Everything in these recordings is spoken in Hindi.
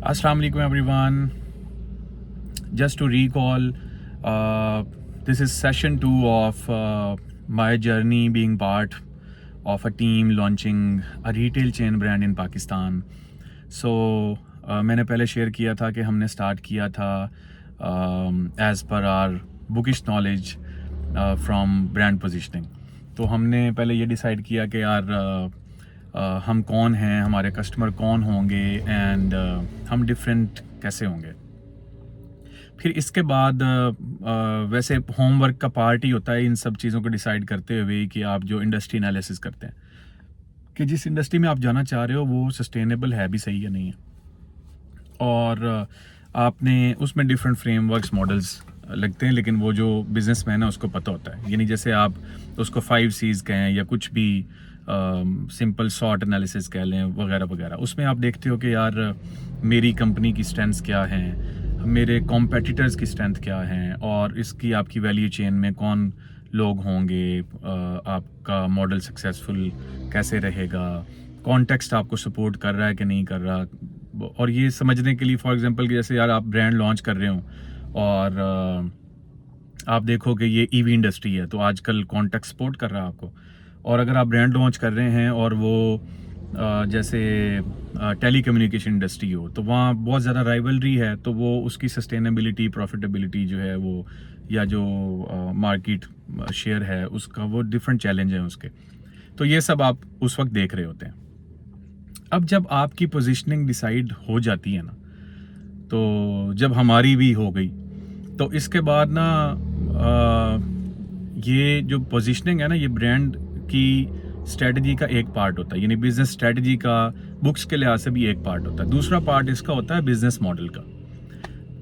Assalamu alaikum everyone. Just to recall, this is session 2 of my journey being part of a team launching a retail chain brand in Pakistan. So मैंने पहले शेयर किया था कि हमने स्टार्ट किया था as per our bookish knowledge from brand positioning. तो हमने पहले ये डिसाइड किया कि यार हम कौन हैं, हमारे कस्टमर कौन होंगे एंड हम डिफरेंट कैसे होंगे। फिर इसके बाद वैसे होमवर्क का पार्ट ही होता है इन सब चीज़ों को डिसाइड करते हुए कि आप जो इंडस्ट्री एनालिसिस करते हैं कि जिस इंडस्ट्री में आप जाना चाह रहे हो वो सस्टेनेबल है भी सही या नहीं है, और आपने उसमें डिफरेंट फ्रेमवर्क्स मॉडल्स लगते हैं, लेकिन वो जो बिजनेसमैन है उसको पता होता है। यानी जैसे आप उसको 5 C's कहें या कुछ भी सिंपल शॉर्ट एनालिसिस कह लें वगैरह वगैरह, उसमें आप देखते हो कि यार मेरी कंपनी की स्ट्रेंथ्स क्या हैं, मेरे कॉम्पिटिटर्स की स्ट्रेंथ क्या हैं, और इसकी आपकी वैल्यू चेन में कौन लोग होंगे, आपका मॉडल सक्सेसफुल कैसे रहेगा, कॉन्टेक्स्ट आपको सपोर्ट कर रहा है कि नहीं कर रहा। और ये समझने के लिए फॉर एग्जांपल कि जैसे यार आप ब्रांड लॉन्च कर रहे हो और आप देखो कि ये ईवी इंडस्ट्री है, तो आजकल कॉन्टेक्स्ट सपोर्ट कर रहा है आपको। और अगर आप ब्रांड लॉन्च कर रहे हैं और वो जैसे टेली कम्युनिकेशन इंडस्ट्री हो, तो वहाँ बहुत ज़्यादा राइवलरी है, तो वो उसकी सस्टेनेबिलिटी प्रॉफिटेबिलिटी जो है वो, या जो मार्केट शेयर है उसका, वो डिफरेंट चैलेंज है उसके। तो ये सब आप उस वक्त देख रहे होते हैं। अब जब आपकी पोजीशनिंग डिसाइड हो जाती है ना, तो जब हमारी भी हो गई, तो इसके बाद ना ये जो पोजीशनिंग है ना, ये ब्रांड की स्ट्रेटजी का एक पार्ट होता है, यानी बिजनेस स्ट्रेटजी का बुक्स के लिहाज से भी एक पार्ट होता है। दूसरा पार्ट इसका होता है बिजनेस मॉडल का।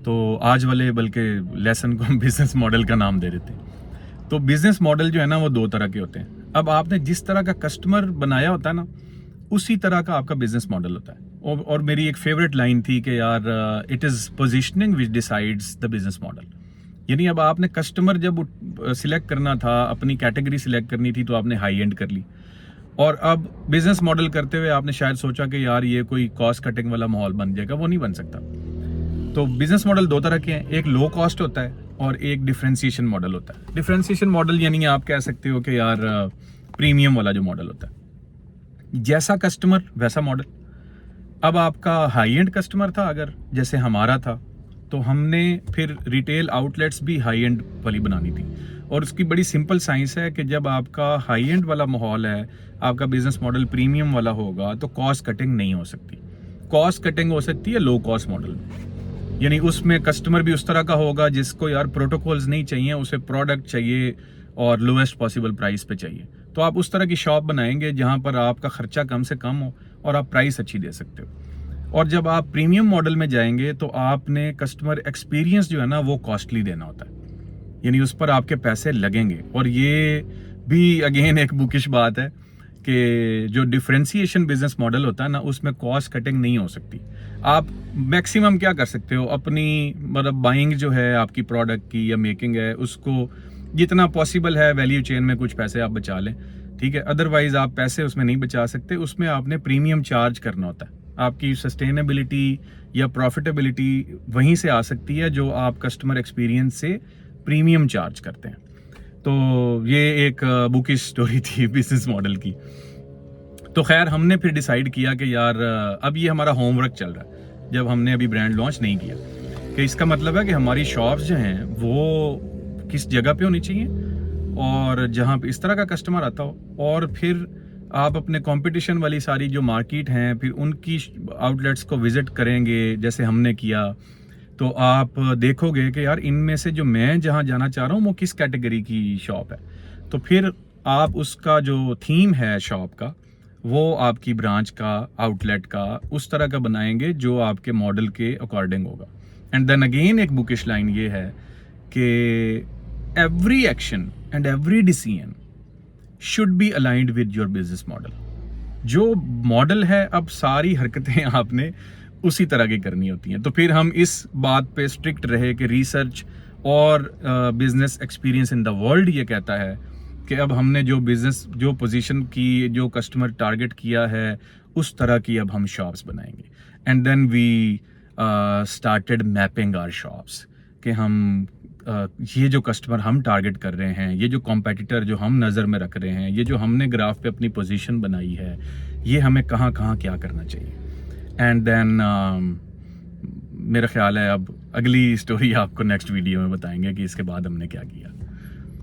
तो आज वाले बल्कि लेसन को हम बिजनेस मॉडल का नाम दे देते हैं। तो बिजनेस मॉडल जो है ना वो 2 तरह के होते हैं। अब आपने जिस तरह का कस्टमर बनाया होता है ना, उसी तरह का आपका बिजनेस मॉडल होता है। और मेरी एक फेवरेट लाइन थी कि यार it is positioning which decides the business model. यानी अब आपने कस्टमर जब सिलेक्ट करना था, अपनी कैटेगरी सिलेक्ट करनी थी, तो आपने हाई एंड कर ली। और अब बिजनेस मॉडल करते हुए आपने शायद सोचा कि यार ये कोई कॉस्ट कटिंग वाला माहौल बन जाएगा, वो नहीं बन सकता। तो बिजनेस मॉडल 2 तरह के हैं, एक लो कॉस्ट होता है और एक डिफरेंशिएशन मॉडल होता है। डिफरेंशिएशन मॉडल यानी आप कह सकते हो कि यार प्रीमियम वाला जो मॉडल होता है, जैसा कस्टमर वैसा मॉडल। अब आपका हाई एंड कस्टमर था अगर, जैसे हमारा था, तो हमने फिर रिटेल आउटलेट्स भी हाई एंड वाली बनानी थी। और उसकी बड़ी सिंपल साइंस है कि जब आपका हाई एंड वाला माहौल है, आपका बिजनेस मॉडल प्रीमियम वाला होगा, तो कॉस्ट कटिंग नहीं हो सकती। कॉस्ट कटिंग हो सकती है लो कॉस्ट मॉडल में, यानी उसमें कस्टमर भी उस तरह का होगा जिसको यार प्रोटोकॉल्स नहीं चाहिए, उसे प्रोडक्ट चाहिए और लोएस्ट पॉसिबल प्राइस पे चाहिए। तो आप उस तरह की शॉप बनाएंगे जहां पर आपका खर्चा कम से कम हो और आप प्राइस अच्छी दे सकते हो। और जब आप प्रीमियम मॉडल में जाएंगे तो आपने कस्टमर एक्सपीरियंस जो है ना वो कॉस्टली देना होता है, यानी उस पर आपके पैसे लगेंगे। और ये भी अगेन एक बुकिश बात है कि जो डिफरेंशिएशन बिजनेस मॉडल होता है ना, उसमें कॉस्ट कटिंग नहीं हो सकती। आप मैक्सिमम क्या कर सकते हो, अपनी मतलब बाइंग जो है आपकी प्रोडक्ट की या मेकिंग है, उसको जितना पॉसिबल है वैल्यू चेन में कुछ पैसे आप बचा लें, ठीक है। अदरवाइज आप पैसे उसमें नहीं बचा सकते, उसमें आपने प्रीमियम चार्ज करना होता है। आपकी सस्टेनेबिलिटी या प्रॉफिटेबिलिटी वहीं से आ सकती है जो आप कस्टमर एक्सपीरियंस से प्रीमियम चार्ज करते हैं। तो ये एक बुकिश स्टोरी थी बिजनेस मॉडल की। तो खैर हमने फिर डिसाइड किया कि यार अब ये हमारा होमवर्क चल रहा है, जब हमने अभी ब्रांड लॉन्च नहीं किया, कि इसका मतलब है कि हमारी शॉप्स जो हैं वो किस जगह पे होनी चाहिए और जहाँ पे इस तरह का कस्टमर आता हो। और फिर आप अपने कंपटीशन वाली सारी जो मार्केट हैं, फिर उनकी आउटलेट्स को विजिट करेंगे जैसे हमने किया, तो आप देखोगे कि यार इनमें से जो मैं जहाँ जाना चाह रहा हूँ वो किस कैटेगरी की शॉप है। तो फिर आप उसका जो थीम है शॉप का, वो आपकी ब्रांच का, आउटलेट का उस तरह का बनाएंगे जो आपके मॉडल के अकॉर्डिंग होगा। एंड देन अगेन एक बुकिश लाइन ये है कि every action and every decision should be aligned with your business model। जो मॉडल है, अब सारी हरकतें आपने उसी तरह की करनी होती हैं। तो फिर हम इस बात पे स्ट्रिक्ट रहे कि रिसर्च और business experience in the world ये कहता है कि अब हमने जो बिजनेस, जो पोजीशन की, जो कस्टमर टारगेट किया है, उस तरह की अब हम शॉप्स बनाएंगे। And then we started mapping our shops कि हम ये जो कस्टमर हम टारगेट कर रहे हैं, ये जो कॉम्पिटिटर जो हम नज़र में रख रहे हैं, ये जो हमने ग्राफ पे अपनी पोजीशन बनाई है, ये हमें कहाँ कहाँ क्या करना चाहिए। एंड देन मेरा ख्याल है अब अगली स्टोरी आपको नेक्स्ट वीडियो में बताएंगे कि इसके बाद हमने क्या किया।